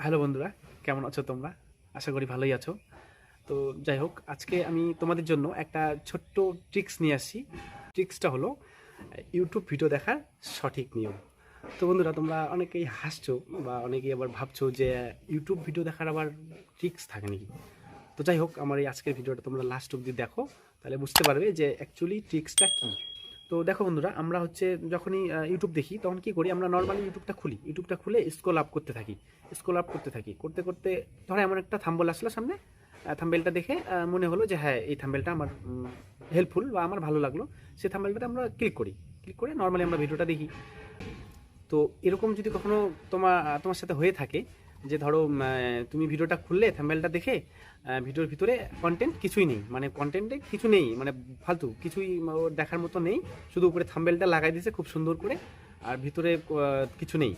Hello বন্ধুরা, কেমন আছো তোমরা? আশা করি ভালোই আছো। তো যাই হোক, আজকে আমি তোমাদের জন্য একটা ছোট্ট ট্রিক্স নিয়ে আসছি। ট্রিক্সটা হলো ইউটিউব ভিডিও দেখার সঠিক নিয়ম। তো বন্ধুরা, তোমরা অনেকেই হাসছো বা অনেকেই আবার ভাবছো যে ইউটিউব ভিডিও দেখার আবার ট্রিক্স থাকে নাকি? তো যাই হোক, আমার এই আজকের ভিডিওটা তোমরা লাস্ট অবধি দেখো, তাহলে বুঝতে পারবে যে অ্যাকচুয়ালি ট্রিক্সটা কী। তো দেখো বন্ধুরা, আমরা হচ্ছে যখনই ইউটিউব দেখি তখন কি করি, আমরা নর্মালি ইউটিউবটা খুলে স্ক্রল আপ করতে থাকি, করতে করতে ধরো এমন একটা থাম্বনেল আসলো সামনে। থাম্বনেলটা দেখে মনে হলো যে হ্যাঁ, এই থাম্বনেলটা আমার হেল্পফুল বা আমার ভালো লাগলো। সেই থাম্বনেলটাতে আমরা ক্লিক করে নর্মালি আমরা ভিডিওটা দেখি। তো এরকম যদি কখনো তোমার সাথে হয়ে থাকে যে ধরো তুমি ভিডিওটা খুললে থাম্বনেলটা দেখে ভিডিওর ভিতরে কন্টেন্ট কিছুই নেই, মানে কন্টেন্টে কিছু নেই, মানে ফালতু কিছুই ওর দেখার মতো নেই, শুধু উপরে থাম্বনেলটা লাগাই দিয়েছে খুব সুন্দর করে, আর ভিতরে কিছু নেই।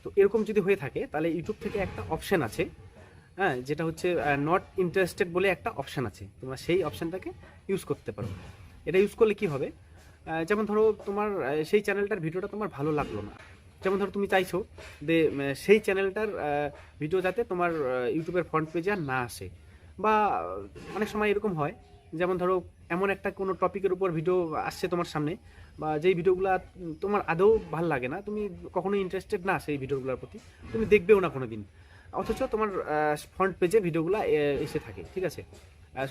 তো এরকম যদি হয়ে থাকে তাহলে ইউটিউব থেকে একটা অপশন আছে, হ্যাঁ, যেটা হচ্ছে নট ইন্টারেস্টেড বলে একটা অপশান আছে, তোমরা সেই অপশানটাকে ইউজ করতে পারো। এটা ইউজ করলে কি হবে, যেমন ধরো তোমার সেই চ্যানেলটার ভিডিওটা তোমার ভালো লাগলো না। যেমন ধরো তুমি চাইছো যে সেই চ্যানেলটার ভিডিও যাতে তোমার ইউটিউবের ফ্রন্ট পেজে আর না আসে, বা অনেক সময় এরকম হয়, যেমন ধরো এমন একটা কোনো টপিকের উপর ভিডিও আসছে তোমার সামনে, বা যেই ভিডিওগুলো তোমার আদৌ ভাল লাগে না, তুমি কখনোই ইন্টারেস্টেড না সেই ভিডিওগুলোর প্রতি, তুমি দেখবেও না কোনো দিন, অথচ তোমার ফ্রন্ট পেজে ভিডিওগুলো এসে থাকে, ঠিক আছে?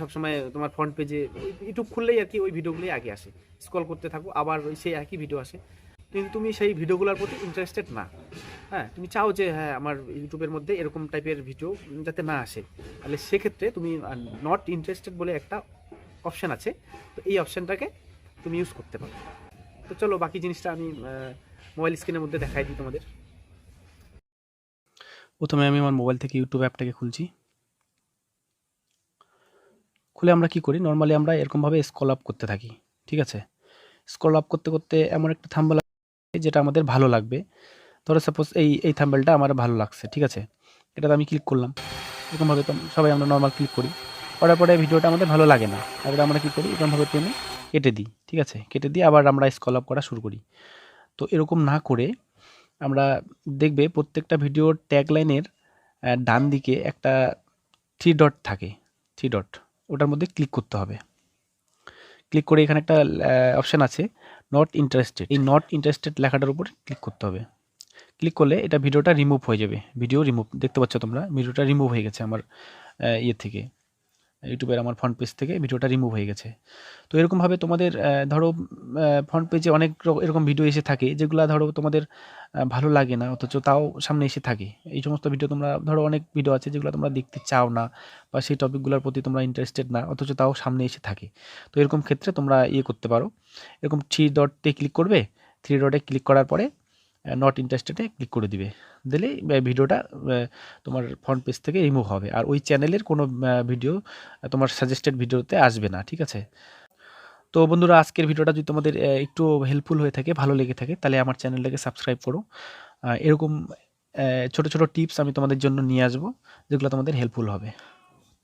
সবসময় তোমার ফ্রন্ট পেজে ইউটিউব খুললেই আর কি ওই ভিডিওগুলোই আগে আসে, স্ক্রল করতে থাকো আবার ওই সেই একই ভিডিও আসে, কিন্তু তুমি সেই ভিডিওগুলোর প্রতি ইন্টারেস্টেড না। হ্যাঁ, তুমি চাও যে হ্যাঁ, আমার ইউটিউবের মধ্যে এরকম টাইপের ভিডিও যাতে না আসে, তাহলে সেক্ষেত্রে তুমি নট ইন্টারেস্টেড বলে একটা অপশান আছে, তো এই অপশানটাকে তুমি ইউজ করতে পারো। তো চলো বাকি জিনিসটা আমি মোবাইল স্ক্রিনের মধ্যে দেখাই দিই তোমাদের। প্রথমে আমি আমার মোবাইল থেকে ইউটিউব অ্যাপটাকে খুলছি। খুলে আমরা কি করি, নর্মালি আমরা এরকমভাবে স্ক্রল আপ করতে থাকি, ঠিক আছে? স্ক্রল আপ করতে করতে এমন একটা থাম্বনেল যেটা আমাদের ভালো লাগবে। ধরো সাপোজ এই থাম্বনেলটা আমার ভালো লাগছে, ঠিক আছে? এটাতে আমি ক্লিক করলাম। এরকমভাবে তো সবাই আমরা নর্মাল ক্লিক করি। করার পরে ভিডিওটা আমাদের ভালো লাগে না, তারপরে আমরা কি করি, এরকমভাবে টেনে কেটে দিই, ঠিক আছে? কেটে দিয়ে আবার আমরা স্ক্রল আপ করা শুরু করি। তো এরকম না করে আমরা দেখবে প্রত্যেকটা ভিডিওর ট্যাগলাইনের ডান দিকে একটা থ্রি ডট থাকে, থ্রি ডট, ওটার মধ্যে ক্লিক করতে হবে। ক্লিক করে এখানে একটা অপশান আছে নট ইন্টারেস্টেড, এই নট ইন্টারেস্টেড লেখাটার উপর ক্লিক করতে হবে। ক্লিক করলে এটা ভিডিওটা রিমুভ হয়ে যাবে, ভিডিও রিমুভ, দেখতে পাচ্ছ তোমরা ভিডিওটা রিমুভ হয়ে গেছে আমার ইয়ে থেকে, ইউটিউবের আমার ফ্রন্ট পেজ থেকে ভিডিওটা রিমুভ হয়ে গেছে। তো এরকমভাবে তোমাদের ধরো ফ্রন্ট পেজে অনেক এরকম ভিডিও এসে থাকে যেগুলো ধরো তোমাদের ভালো লাগে না, অথচ তাও সামনে এসে থাকে। এই সমস্ত ভিডিও তোমরা ধরো অনেক ভিডিও আছে যেগুলো তোমরা দেখতে চাও না, বা সেই টপিকগুলোর প্রতি তোমরা ইন্টারেস্টেড না, অথচ তাও সামনে এসে থাকে। তো এরকম ক্ষেত্রে তোমরা ইয়ে করতে পারো, এরকম থ্রি ডটে ক্লিক করবে, থ্রি ডটে ক্লিক করার পরে নট ইন্টারেস্টেডে ক্লিক করে দিবে, দিলেই ভিডিওটা তোমার ফ্রন্ট পেজ থেকে রিমুভ হবে, আর ওই চ্যানেলের কোনো ভিডিও তোমার সাজেস্টেড ভিডিওতে আসবে না, ঠিক আছে? তো বন্ধুরা, আজকের ভিডিওটা যদি তোমাদের একটু হেল্পফুল হয়ে থাকে, ভালো লেগে থাকে, তাহলে আমার চ্যানেলটাকে সাবস্ক্রাইব করো। এরকম ছোট ছোট টিপস আমি তোমাদের জন্য নিয়ে আসবো যেগুলো তোমাদের হেল্পফুল হবে।